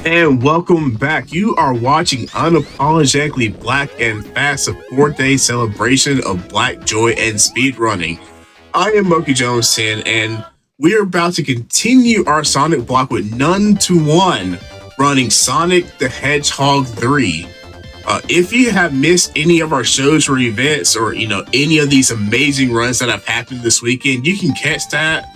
And welcome back. You are watching Unapologetically Black and Fast, a 4-day celebration of Black joy and speedrunning. I am Moki Jones 10, and we are about to continue our Sonic block with None to One, running Sonic the Hedgehog 3. If you have missed any of our shows or events, or any of these amazing runs that have happened this weekend, you can catch that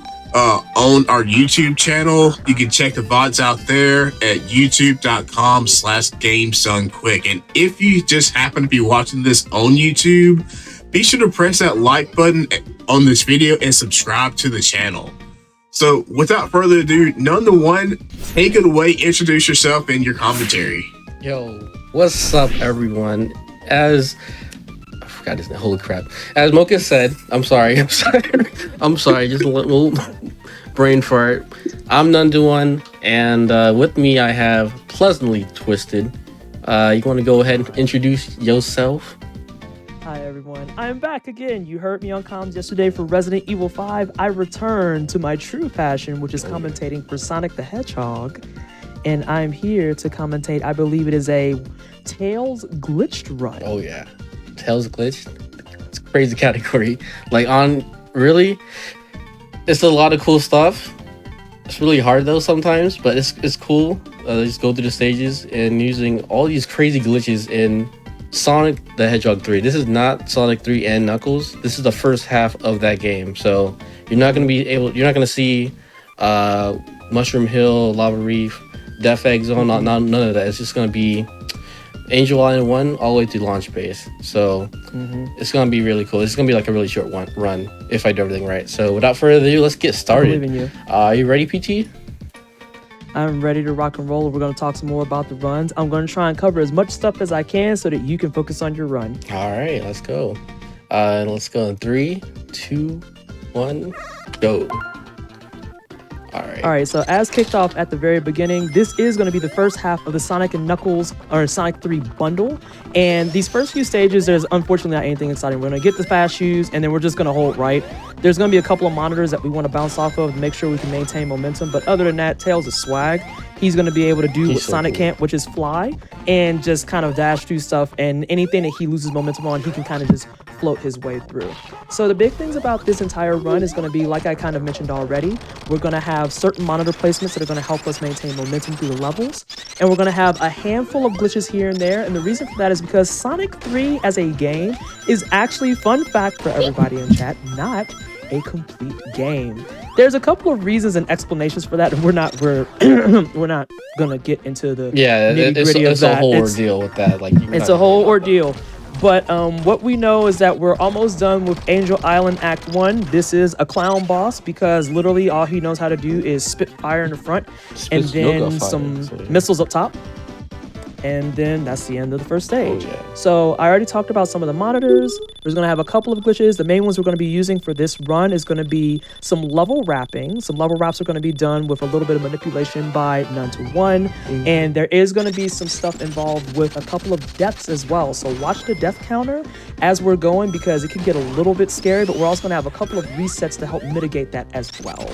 on our YouTube channel. You can check the VODs out there at youtube.com/GameSunQuick. And if you just happen to be watching this on YouTube, be sure to press that like button on this video and subscribe to the channel. So without further ado, None to One, take it away, introduce yourself and your commentary. Yo, what's up, everyone? I forgot his name. Holy crap! As Mocha said, I'm sorry. Just a little brain fart. I'm None to One, and with me I have Pleasantly Twisted. You want to go ahead and introduce yourself? Hi everyone, I'm back again. You heard me on comms yesterday for Resident Evil 5. I returned to my true passion, which is commentating for Sonic the Hedgehog. And I'm here to commentate, I believe it is a Tails glitched run. Oh yeah, Tails glitched. It's a crazy category. Really, it's a lot of cool stuff. It's really hard though sometimes, but it's cool. Just go through the stages and using all these crazy glitches in Sonic the Hedgehog 3. This is not Sonic 3 and Knuckles. This is the first half of that game. So you're not gonna see Mushroom Hill, Lava Reef, Death Egg Zone, none of that. It's just gonna be Angel Island 1 all the way to launch base. So it's gonna be really cool. It's gonna be like a really short run if I do everything right. So without further ado, let's get started. I believe in you. Are you ready, PT? I'm ready to rock and roll. We're going to talk some more about the runs. I'm going to try and cover as much stuff as I can so that you can focus on your run. All right, let's go. Let's go in 3, 2, 1, go. All right, so as kicked off at the very beginning, this is going to be the first half of the Sonic and Knuckles, or Sonic 3 bundle. And these first few stages, there's unfortunately not anything exciting. We're going to get the fast shoes, and then we're just going to hold right. There's going to be a couple of monitors that we want to bounce off of to make sure we can maintain momentum. But other than that, Tails is swag. He's going to be able to do what Sonic can't, which is fly and just kind of dash through stuff. And anything that he loses momentum on, he can kind of just float his way through. So the big things about this entire run is going to be, like I kind of mentioned already, we're going to have certain monitor placements that are going to help us maintain momentum through the levels. And we're going to have a handful of glitches here and there. And the reason for that is because Sonic 3 as a game is actually, fun fact for everybody in chat, not a complete game. There's a couple of reasons and explanations for that, and we're not gonna get into the nitty-gritty of that. It's a whole ordeal with that. It's a whole ordeal. But what we know is that we're almost done with Angel Island Act 1. This is a clown boss because literally all he knows how to do is spit fire in the front and then some missiles up top. And then that's the end of the first stage. Oh, yeah. So I already talked about some of the monitors. There's going to have a couple of glitches. The main ones we're going to be using for this run is going to be some level wrapping. Some level wraps are going to be done with a little bit of manipulation by None to One. And there is going to be some stuff involved with a couple of deaths as well. So watch the death counter as we're going because it can get a little bit scary, but we're also going to have a couple of resets to help mitigate that as well.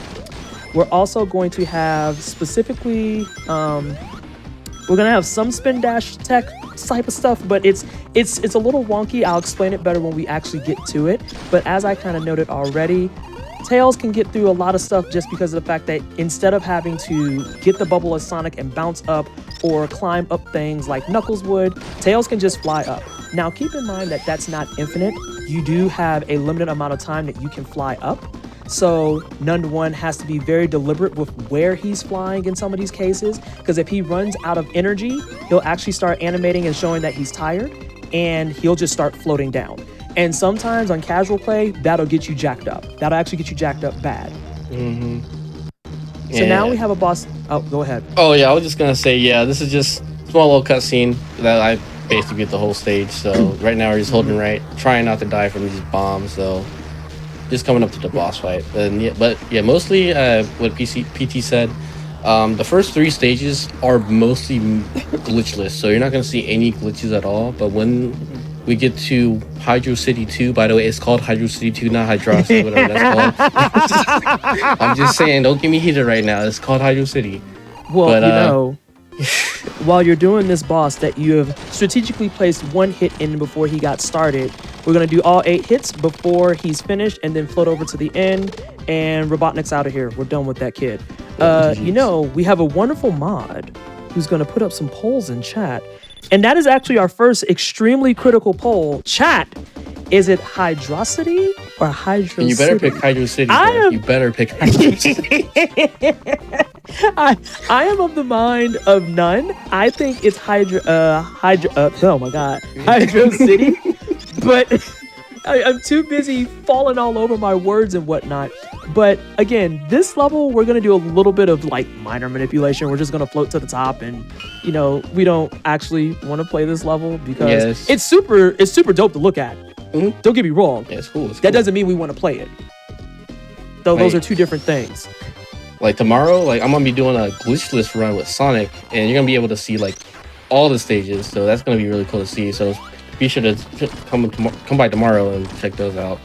We're also going to have specifically... we're gonna have some spin dash tech type of stuff, but it's a little wonky. I'll explain it better when we actually get to it. But as I kind of noted already, Tails can get through a lot of stuff just because of the fact that instead of having to get the bubble as Sonic and bounce up or climb up things like Knuckles would, Tails can just fly up. Now keep in mind that that's not infinite. You do have a limited amount of time that you can fly up. So None to One has to be very deliberate with where he's flying in some of these cases, because if he runs out of energy, he'll actually start animating and showing that he's tired, and he'll just start floating down. And sometimes on casual play, that'll get you jacked up. That'll actually get you jacked up bad. So now we have a boss. Oh, go ahead. Oh yeah, I was just gonna say, this is just a small little cutscene that I basically get the whole stage. So right now we're just holding right, trying not to die from these bombs. So just coming up to the boss fight. And mostly what PT said, the first 3 stages are mostly glitchless, so you're not going to see any glitches at all. But when we get to Hydro City 2, by the way, it's called Hydro City 2, not Hydrocity, whatever that's called. I'm just saying, don't get me heated right now. It's called Hydro City. Well, while you're doing this boss that you have strategically placed one hit in before he got started, we're going to do all 8 hits before he's finished and then float over to the end, and Robotnik's out of here. We're done with that kid. We have a wonderful mod who's going to put up some polls in chat. And that is actually our first extremely critical poll. Chat, is it Hydrocity or Hydro And you better City? pick Hydro City. You better pick Hydro City. I am of the mind of none. I think it's oh my god, Hydro City. But I'm too busy falling all over my words and whatnot. But again, this level, we're going to do a little bit of like minor manipulation. We're just going to float to the top, and we don't actually want to play this level because it's super dope to look at. Mm-hmm. Don't get me wrong. Yeah, it's cool. That doesn't mean we want to play it. Though those are two different things. Like tomorrow, like I'm gonna be doing a glitchless run with Sonic, and you're gonna be able to see like all the stages. So that's gonna be really cool to see. So be sure to come by tomorrow and check those out.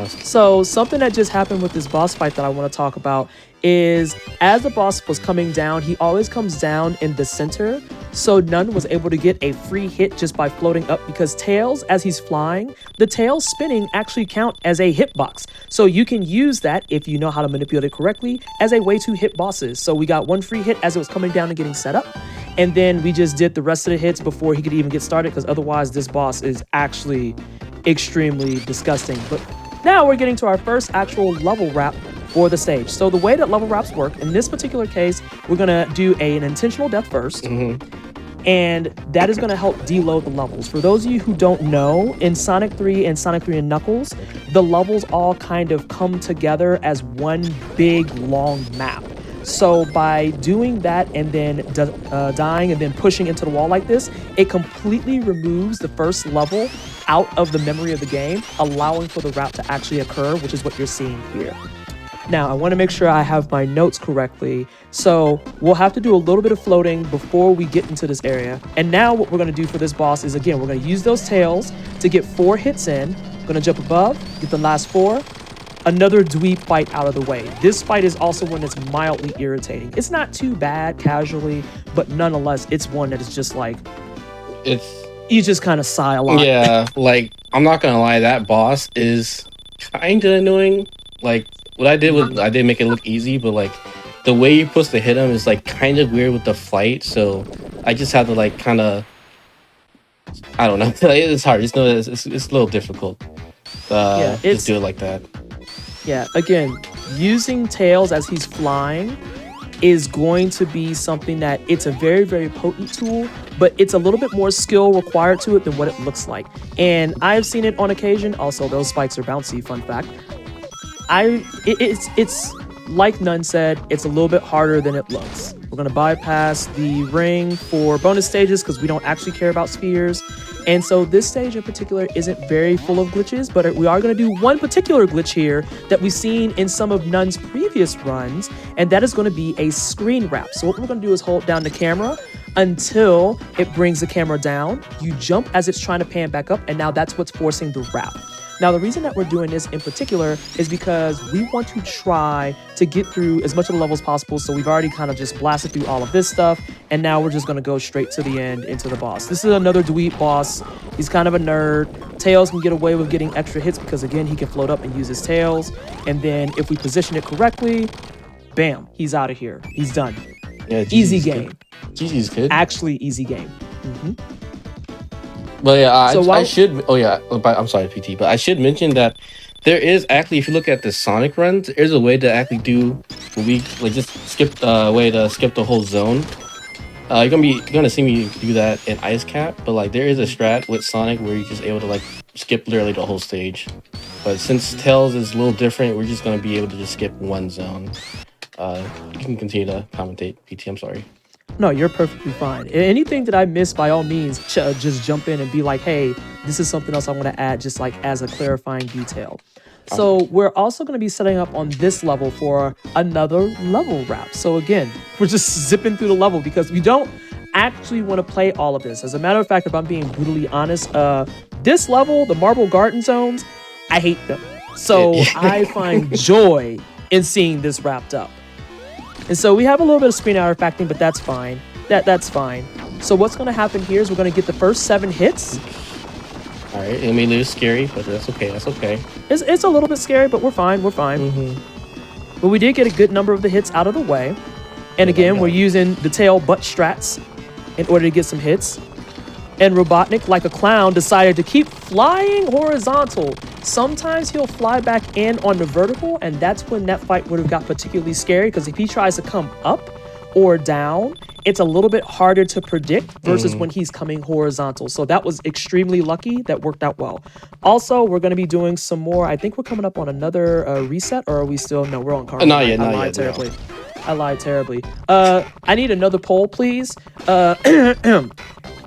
So something that just happened with this boss fight that I want to talk about is as the boss was coming down, he always comes down in the center. So none was able to get a free hit just by floating up because tails, as he's flying, the tails spinning actually count as a hitbox. So you can use that if you know how to manipulate it correctly as a way to hit bosses. So we got one free hit as it was coming down and getting set up. And then we just did the rest of the hits before he could even get started because otherwise this boss is actually extremely disgusting. But now we're getting to our first actual level wrap for the stage. So the way that level wraps work, in this particular case, we're gonna do an intentional death first. And that is gonna help deload the levels. For those of you who don't know, in Sonic 3 and Sonic 3 and Knuckles, the levels all kind of come together as one big long map. So by doing that and then dying and then pushing into the wall like this, it completely removes the first level out of the memory of the game, allowing for the wrap to actually occur, which is what you're seeing here. Now, I want to make sure I have my notes correctly. So we'll have to do a little bit of floating before we get into this area. And now what we're going to do for this boss is, again, we're going to use those tails to get 4 hits in. Going to jump above, get the last 4. Another dweeb fight out of the way. This fight is also one that's mildly irritating. It's not too bad casually, but nonetheless, it's one that is just like, you just kind of sigh a lot. Yeah, like, I'm not gonna lie, that boss is kind of annoying. Like, what I did was, I did make it look easy, but like, the way you're supposed to hit him is like kind of weird with the flight, so I just had to like kind of, I don't know, it's hard. Just know that it's a little difficult. Just do it like that. Yeah, again, using tails as he's flying is going to be something that it's a very, very potent tool, but it's a little bit more skill required to it than what it looks like. And I've seen it on occasion. Also, those spikes are bouncy, fun fact. It's like Nunn said, it's a little bit harder than it looks. We're going to bypass the ring for bonus stages because we don't actually care about spheres. And so this stage in particular isn't very full of glitches, but we are going to do one particular glitch here that we've seen in some of Nunn's previous runs, and that is going to be a screen wrap. So what we're going to do is hold down the camera until it brings the camera down. You jump as it's trying to pan back up, and now that's what's forcing the wrap. Now, the reason that we're doing this in particular is because we want to try to get through as much of the level as possible. So we've already kind of just blasted through all of this stuff. And now we're just going to go straight to the end into the boss. This is another dweeb boss. He's kind of a nerd. Tails can get away with getting extra hits because, again, he can float up and use his tails. And then if we position it correctly, bam, he's out of here. He's done. Yeah, easy game. GG's kid. Actually, easy game. But yeah, I should. Oh yeah, I'm sorry, PT. But I should mention that there is actually, if you look at the Sonic runs, there's a way to actually do just skip way to skip the whole zone. You're gonna see me do that in Ice Cap, but like there is a strat with Sonic where you're just able to like skip literally the whole stage. But since Tails is a little different, we're just gonna be able to just skip one zone. You can continue to commentate, PT. I'm sorry. No, you're perfectly fine. Anything that I miss, by all means, just jump in and be like, hey, this is something else I want to add, just like as a clarifying detail. So we're also going to be setting up on this level for another level wrap. So again, we're just zipping through the level because we don't actually want to play all of this. As a matter of fact, if I'm being brutally honest, this level, the Marble Garden Zones, I hate them. So I find joy in seeing this wrapped up. And so we have a little bit of screen artifacting, but that's fine. That's fine. So what's going to happen here is we're going to get the first 7 hits. All right, it may be a little scary, but that's okay. That's okay. It's a little bit scary, but we're fine. We're fine. But we did get a good number of the hits out of the way. And again, we're using the tail butt strats in order to get some hits. And Robotnik, like a clown, decided to keep flying horizontal. Sometimes he'll fly back in on the vertical, and that's when that fight would have got particularly scary, because if he tries to come up or down, it's a little bit harder to predict versus when he's coming horizontal. So that was extremely lucky. That worked out well. Also, we're going to be doing some more. I think we're coming up on another reset, or are we still? No, we're on Carnival. Not yet. I lied terribly. I need another poll, please.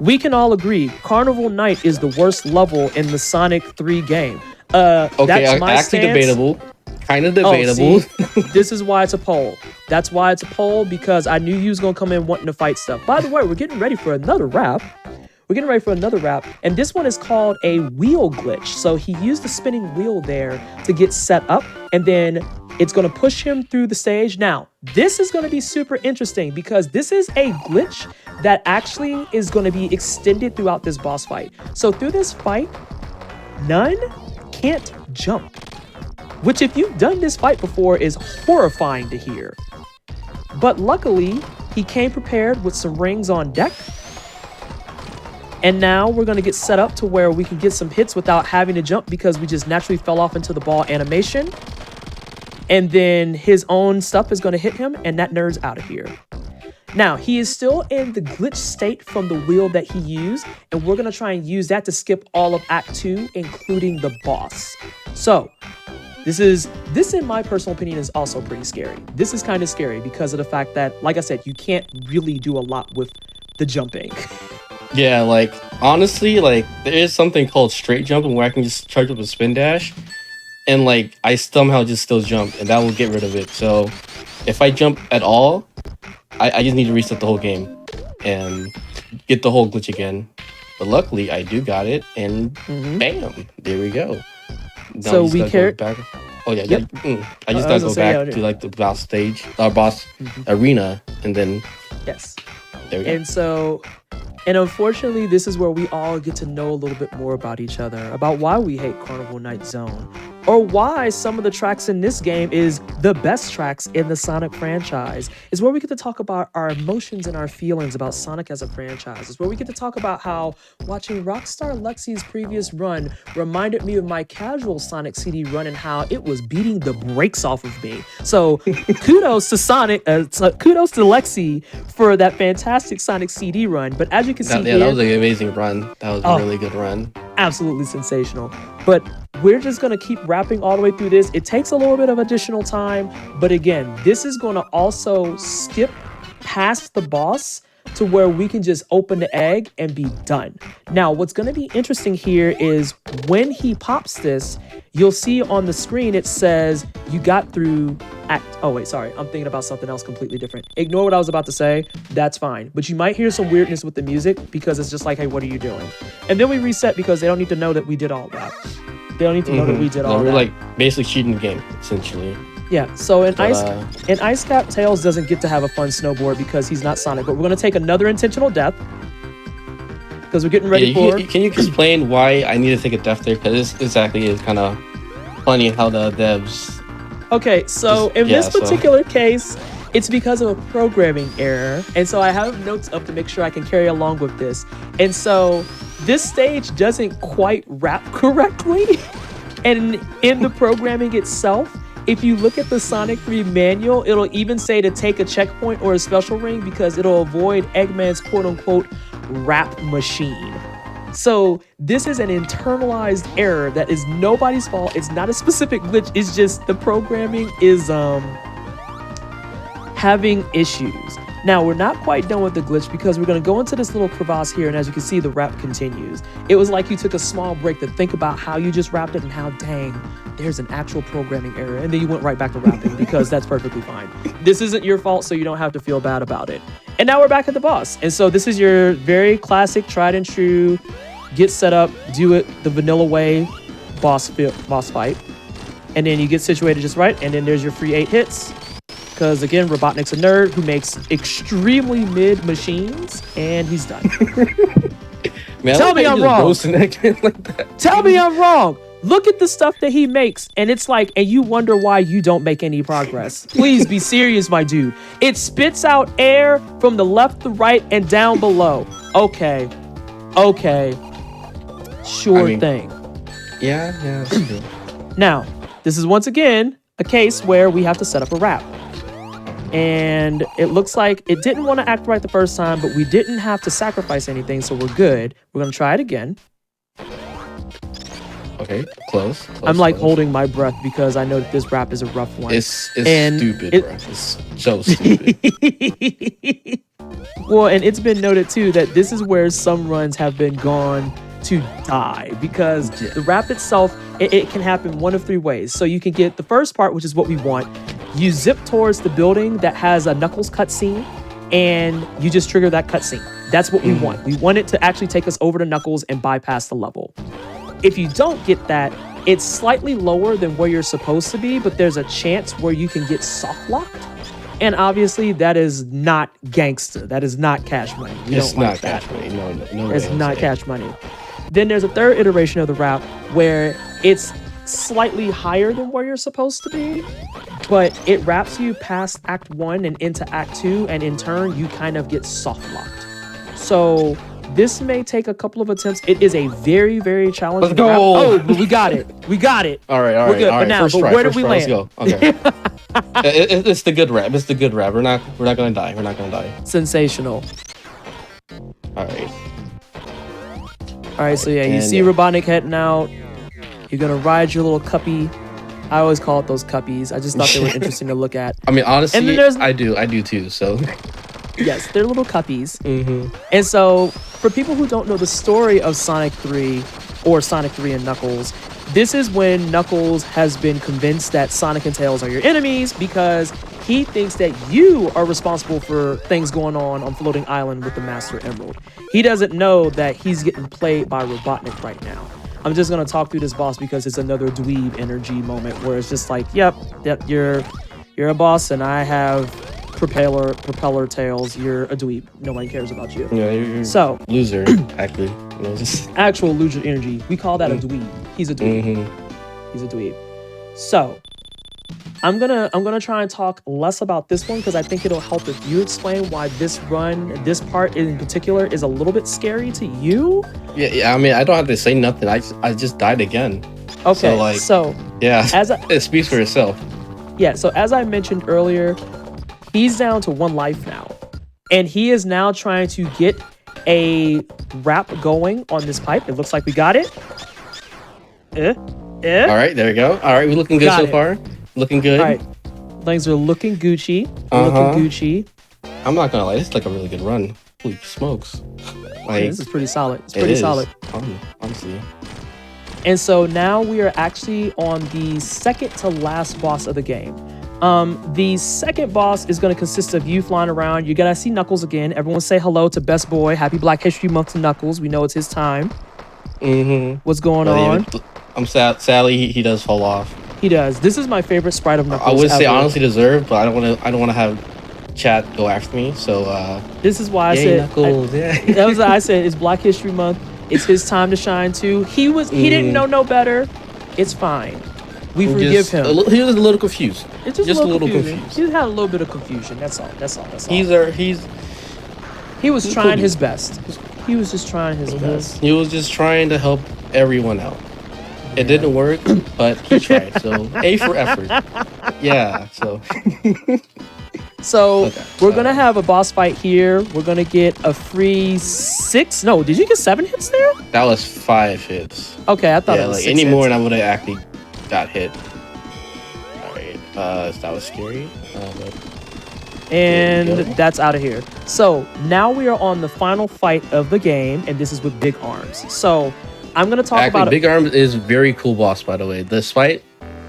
We can all agree Carnival Night is the worst level in the Sonic 3 game. Okay, that's my actually stance. debatable. Kind of debatable. Oh, see, this is why it's a poll. That's why it's a poll, because I knew you was going to come in wanting to fight stuff. By the way, we're getting ready for another rap. And this one is called a wheel glitch. So he used the spinning wheel there to get set up, and then it's going to push him through the stage. Now, this is going to be super interesting because this is a glitch that actually is going to be extended throughout this boss fight. So through this fight, none can't jump, which if you've done this fight before is horrifying to hear. But luckily, he came prepared with some rings on deck. And now we're going to get set up to where we can get some hits without having to jump, because we just naturally fell off into the ball animation. And then his own stuff is going to hit him, and that nerd's out of here. Now, he is still in the glitch state from the wheel that he used, and we're going to try and use that to skip all of Act 2, including the boss. So, this in my personal opinion is also pretty scary. This is kind of scary because of the fact that, like I said, you can't really do a lot with the jumping. Yeah, like, honestly, like, there is something called straight jumping where I can just charge up a spin dash, and, like, I somehow just still jump, and that will get rid of it. So, if I jump at all, I just need to reset the whole game and get the whole glitch again. But luckily, I do got it, and bam, there we go. Now So we carry. Oh yeah, Yep. I just gotta go back to like the boss stage, our boss arena, and then Yes. there we go. And unfortunately, this is where we all get to know a little bit more about each other, about why we hate Carnival Night Zone, or why some of the tracks in this game is the best tracks in the Sonic franchise. It's where we get to talk about our emotions and our feelings about Sonic as a franchise. It's where we get to talk about how watching Rockstar Lexi's previous run reminded me of my casual Sonic CD run and how it was beating the brakes off of me. So kudos to kudos to Lexi for that fantastic Sonic CD run. But as you can see here, that was an amazing run. That was a really good run. Absolutely sensational. But we're just going to keep rapping all the way through this. It takes a little bit of additional time, but again, this is going to also skip past the boss to where we can just open the egg and be done. Now, what's going to be interesting here is when he pops this, you'll see on the screen it says you got through oh wait, sorry, I'm thinking about something else completely different. Ignore what I was about to say. That's fine. But you might hear some weirdness with the music because it's just like, hey, what are you doing? And then we reset because they don't need to know that we did all that. They don't need to know that we did all that. We're like basically cheating the game, essentially. Yeah, so Ice Cap Tails doesn't get to have a fun snowboard because he's not Sonic, but we're going to take another intentional death because we're getting ready for... Can you explain why I need to take a death there? Because this exactly is kind of funny how the devs... Okay, so in this particular case, it's because of a programming error, and so I have notes up to make sure I can carry along with this. And so this stage doesn't quite wrap correctly, and in the programming itself, if you look at the Sonic 3 manual, it'll even say to take a checkpoint or a special ring because it'll avoid Eggman's quote-unquote rap machine. So this is an internalized error that is nobody's fault. It's not a specific glitch. It's just the programming is having issues. Now, we're not quite done with the glitch because we're going to go into this little crevasse here, and as you can see, the rap continues. It was like you took a small break to think about how you just rapped it and how, dang, there's an actual programming error, and then you went right back to rapping because that's perfectly fine. This isn't your fault, so you don't have to feel bad about it. And now we're back at the boss. And so this is your very classic, tried and true, get set up, do it the vanilla way boss fight. And then you get situated just right, and then there's your free 8 hits. because again, Robotnik's a nerd who makes extremely mid machines, and he's done. Man, Tell me I'm wrong. Like Tell me I'm wrong. Look at the stuff that he makes, and it's like, and you wonder why you don't make any progress. Please be serious, my dude. It spits out air from the left, the right, and down below. Okay. Sure thing. Yeah, that's true. Now, this is once again a case where we have to set up a wrap. And it looks like it didn't want to act right the first time, but we didn't have to sacrifice anything, so we're good. We're going to try it again. Okay, close. I'm like holding my breath because I know that this wrap is a rough one. It's stupid, bro. It's so stupid. Well, and it's been noted too that this is where some runs have been gone to die because the wrap itself, it can happen one of three ways. So you can get the first part, which is what we want. You zip towards the building that has a Knuckles cutscene, and you just trigger that cutscene. That's what we want. We want it to actually take us over to Knuckles and bypass the level. If you don't get that, it's slightly lower than where you're supposed to be, but there's a chance where you can get soft locked. And obviously, that is not gangster. That is not cash money. It's not cash money. No. It's not cash money. Then there's a third iteration of the wrap where it's slightly higher than where you're supposed to be, but it wraps you past Act 1 and into Act 2, and in turn, you kind of get soft locked. So this may take a couple of attempts. It is a very, very challenging Let's go. wrap. Oh, but we got it. All right. We're good. But now, where did we land? Let's go. Okay. It's the good wrap. It's the good wrap. We're not gonna die. We're not gonna die. Sensational. All right. All right. So yeah, you see Robotnik heading out. You're gonna ride your little cuppy. I always call it those cuppies. I just thought they were interesting to look at. I mean, honestly, and then I do too. So yes, they're little cuppies. And so for people who don't know the story of Sonic 3 or Sonic 3 and Knuckles, this is when Knuckles has been convinced that Sonic and Tails are your enemies because he thinks that you are responsible for things going on Floating Island with the Master Emerald. He doesn't know that he's getting played by Robotnik right now. I'm just going to talk through this boss because it's another dweeb energy moment where it's just like, yep, you're a boss and I have propeller tails. You're a dweeb. Nobody cares about you. Yeah, you're so loser, actually. Just actual loser energy. We call that a dweeb. He's a dweeb. He's a dweeb. So I'm gonna try and talk less about this one because I think it'll help if you explain why this part in particular is a little bit scary to you. Yeah. I mean, I don't have to say nothing. I just died again. Okay. So yeah, it speaks for itself. Yeah. So as I mentioned earlier, he's down to one life now, and he is now trying to get a wrap going on this pipe. It looks like we got it. All right, there we go. All right, we're looking good so far. Looking good. All right, things are looking Gucci. Looking Gucci. I'm not gonna lie, this is like a really good run. Holy smokes! Like, this is pretty solid. It's pretty solid. Honestly. And so now we are actually on the second to last boss of the game. The second boss is going to consist of you flying around. You're going to see Knuckles again. Everyone say hello to Best Boy. Happy Black History Month to Knuckles. We know it's his time. What's going on? I'm sad. Sadly, he does fall off. He does. This is my favorite sprite of Knuckles. I would say honestly deserved, but I don't want to have chat go after me. So this is why I said Knuckles. That was I said it's Black History Month. It's his time to shine too. He didn't know no better. It's fine. We forgive him. He was a little confused. It's just a little confused. He had a little bit of confusion. That's all. He was trying his best. He was just trying his best. He was just trying to help everyone out. It didn't work, but he tried. So A for effort. Yeah. So we're gonna have a boss fight here. We're gonna get a free 6. No, did you get 7 hits there? That was 5 hits. Okay, I thought it was 6 any hits. more and I would have actually got hit. All right, that was scary. And that's out of here. So now we are on the final fight of the game, and this is with Big Arms. So I'm gonna talk about Big Arms is very cool boss, by the way. Despite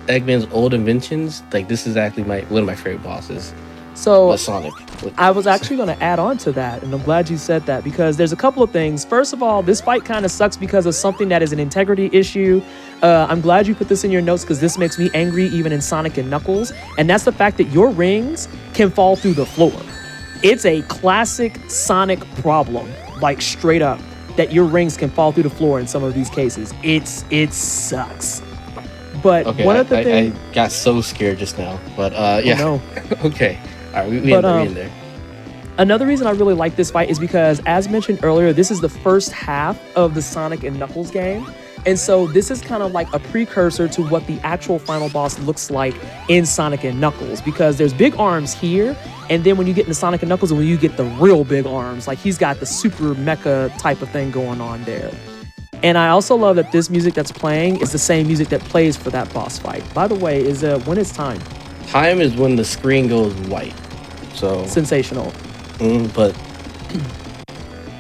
Eggman's old inventions, like this is actually one of my favorite bosses. So But Sonic. I was actually going to add on to that, and I'm glad you said that because there's a couple of things. First of all, this fight kind of sucks because of something that is an integrity issue. I'm glad you put this in your notes because this makes me angry even in Sonic and Knuckles, and that's the fact that your rings can fall through the floor. It's a classic Sonic problem, like straight up, that your rings can fall through the floor in some of these cases. It sucks. But Okay, one of the I things... got so scared just now. But yeah. Oh, no. Okay. All right, we in there. Another reason I really like this fight is because, as mentioned earlier, this is the first half of the Sonic and Knuckles game. And so this is kind of like a precursor to what the actual final boss looks like in Sonic and Knuckles, because there's big arms here, and then when you get into Sonic and Knuckles, when you get the real big arms, like he's got the super mecha type of thing going on there. And I also love that this music that's playing is the same music that plays for that boss fight. By the way, is when it's time. Time is when the screen goes white. So Sensational. but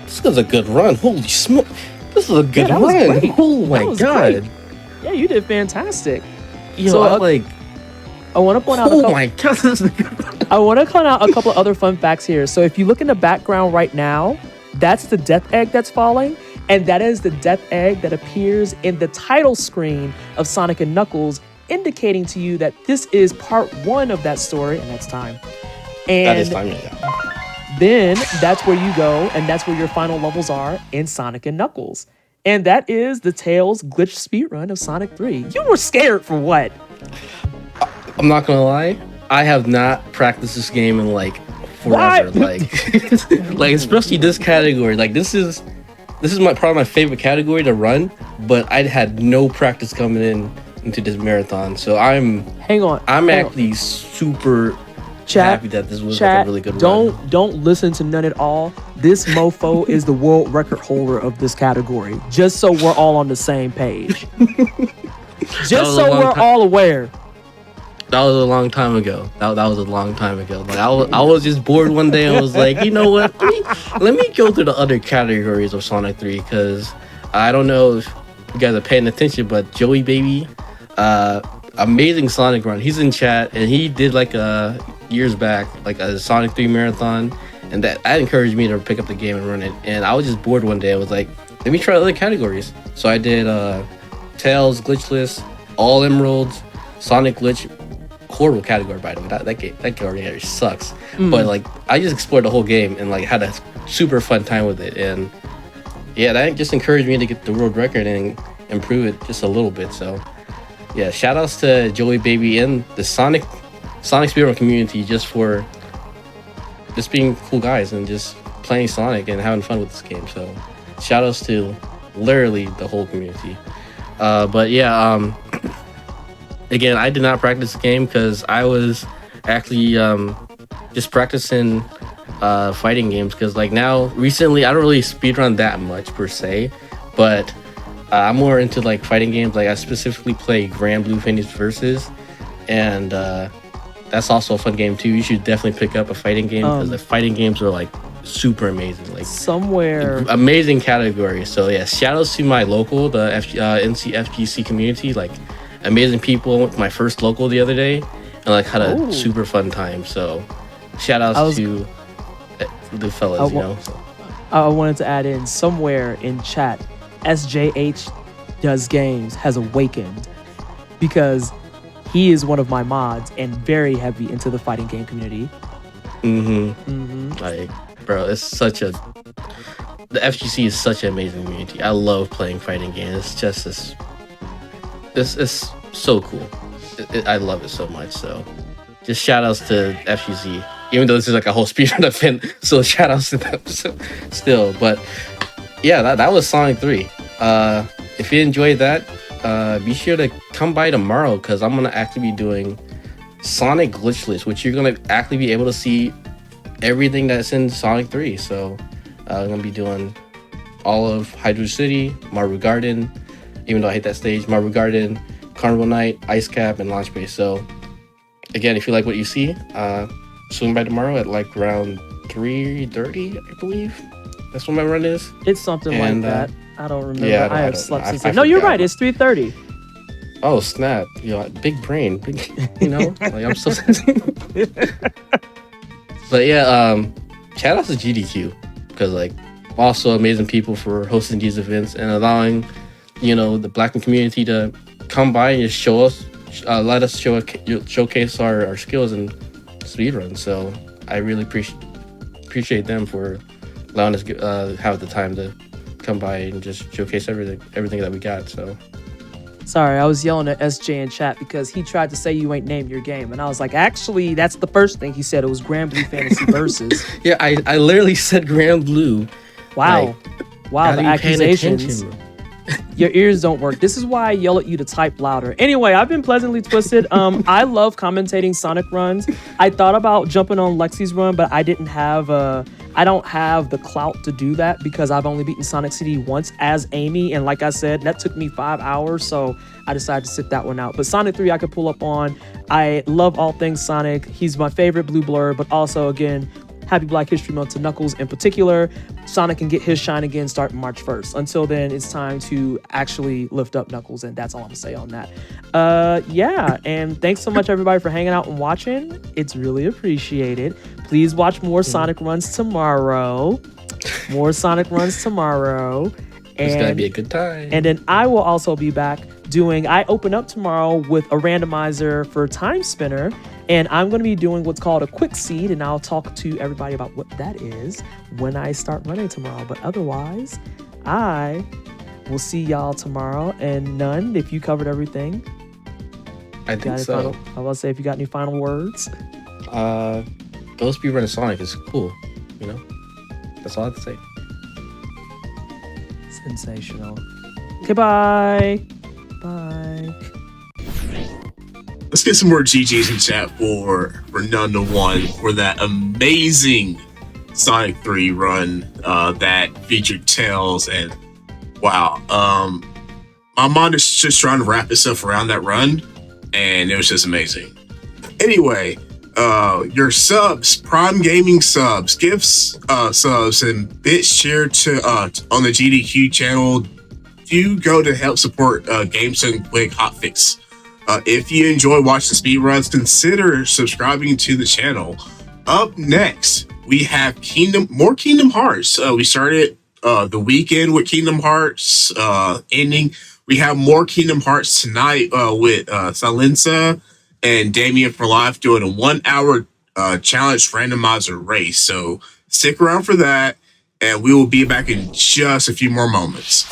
this is a good run. Holy smoke! This is a good that was run. great. Oh my That was god! great. Yeah, you did fantastic. Yo, So, I like. I want to point out. Oh my god! This is a good run. I want to point out a couple of other fun facts here. So if you look in the background right now, that's the death egg that's falling, and that is the death egg that appears in the title screen of Sonic and Knuckles, indicating to you that this is part 1 of that story, and that's time. And That is time, yeah. then that's where you go, and that's where your final levels are in Sonic and Knuckles. And that is the Tails glitch speedrun of Sonic 3. You were scared for what? I'm not gonna lie. I have not practiced this game in like forever. What? Like especially this category. Like this is probably my favorite category to run, but I had no practice coming into this marathon. So I'm Hang on. actually super happy that this was like a really good run. Don't listen to none at all. This mofo is the world record holder of this category. Just so we're all on the same page. Just so we're all aware. That was a long time ago. That was a long time ago. Like I was just bored one day and was like, you know what? Let me go through the other categories of Sonic 3 because I don't know if you guys are paying attention, but Joey Baby, amazing Sonic run. He's in chat and he did like years back like a Sonic 3 marathon, and that encouraged me to pick up the game and run it. And I was just bored one day. I was like, let me try other categories. So I did Tails glitchless, all emeralds, Sonic glitch. Horrible category, by the way. That category sucks. But like I just explored the whole game and like had a super fun time with it. And yeah, that just encouraged me to get the world record and improve it just a little bit. So yeah, shout outs to Joey Baby and the Sonic speedrun community just for just being cool guys and just playing Sonic and having fun with this game. So shout outs to literally the whole community. But yeah, again, I did not practice the game because I was actually just practicing fighting games because like now recently I don't really speedrun that much per se, but I'm more into like fighting games. Like I specifically play Grand Blue Phoenix Versus, and that's also a fun game too. You should definitely pick up a fighting game because the fighting games are like super amazing, like somewhere amazing category. So yeah, shout outs to my local, the NCFGC community, like amazing people. I went to my first local the other day and like had a super fun time. So shout outs to the fellas, you know. So. I wanted to add in somewhere in chat, SJH Does Games has awakened because he is one of my mods and very heavy into the fighting game community. Like, bro, the FGC is such an amazing community. I love playing fighting games. It's just it's so cool. I love it so much. So just shout outs to FGC, even though this is like a whole speedrun event. So shout outs to them still. But yeah, that was Sonic 3. If you enjoyed that, be sure to come by tomorrow because I'm gonna actually be doing Sonic glitchless, which you're gonna actually be able to see everything that's in Sonic 3. So I'm gonna be doing all of Hydro City, Maru Garden, even though I hate that stage, Maru Garden, Carnival Night, Ice Cap, and Launch Base. So again, if you like what you see, swing by tomorrow at like around 3:30, I believe. That's what my run is. It's something like that. I don't remember. Yeah, I have slept since then. No, you're right. It's 3:30. Oh snap! You know, big brain, you know. Like I'm so. But yeah, shout out to GDQ because like also amazing people for hosting these events and allowing the Black community to come by and just show us, let us showcase our skills in speedrun. So I really appreciate them for allowing us have the time to come by and just showcase everything that we got. So Sorry, I was yelling at SJ in chat because he tried to say you ain't named your game. And I was like, actually, that's the first thing he said. It was Grand Blue Fantasy Versus. yeah, I literally said Grand Blue. Wow. Like, wow, the gotta be paying accusations. attention. Your ears don't work. This is why I yell at you to type louder. Anyway, I've been pleasantly twisted. I love commentating Sonic runs. I thought about jumping on Lexi's run, but I don't have the clout to do that because I've only beaten Sonic City once as Amy, and like I said, that took me 5 hours, so I decided to sit that one out. But Sonic 3 I could pull up on. I love all things Sonic. He's my favorite Blue Blur, but also again, happy Black History Month to Knuckles in particular. Sonic can get his shine again starting March 1st. Until then, it's time to actually lift up Knuckles, and that's all I'm gonna say on that. Yeah, and thanks so much everybody for hanging out and watching. It's really appreciated. Please watch more Sonic runs tomorrow. More Sonic runs tomorrow. It's gonna be a good time. And then I will also be back I open up tomorrow with a randomizer for Time Spinner, and I'm going to be doing what's called a quick seed, and I'll talk to everybody about what that is when I start running tomorrow. But otherwise, I will see y'all tomorrow. And None, if you covered everything. I think so. I will say if you got any final words. Go speedrun Sonic is cool. That's all I have to say. Sensational. Okay, bye. Bye. Let's get some more GGs in chat for None to One for that amazing Sonic 3 run that featured Tails. And wow, my mind is just trying to wrap itself around that run, and it was just amazing. Anyway, your subs, Prime Gaming subs, gifts, subs, and bits shared to on the GDQ channel do go to help support Games Done Quick Hotfix. If you enjoy watching speedruns, consider subscribing to the channel. Up next, we have more Kingdom Hearts. We started the weekend with Kingdom Hearts ending. We have more Kingdom Hearts tonight with Silenza and Damien for Life doing a 1 hour challenge randomizer race. So stick around for that, and we will be back in just a few more moments.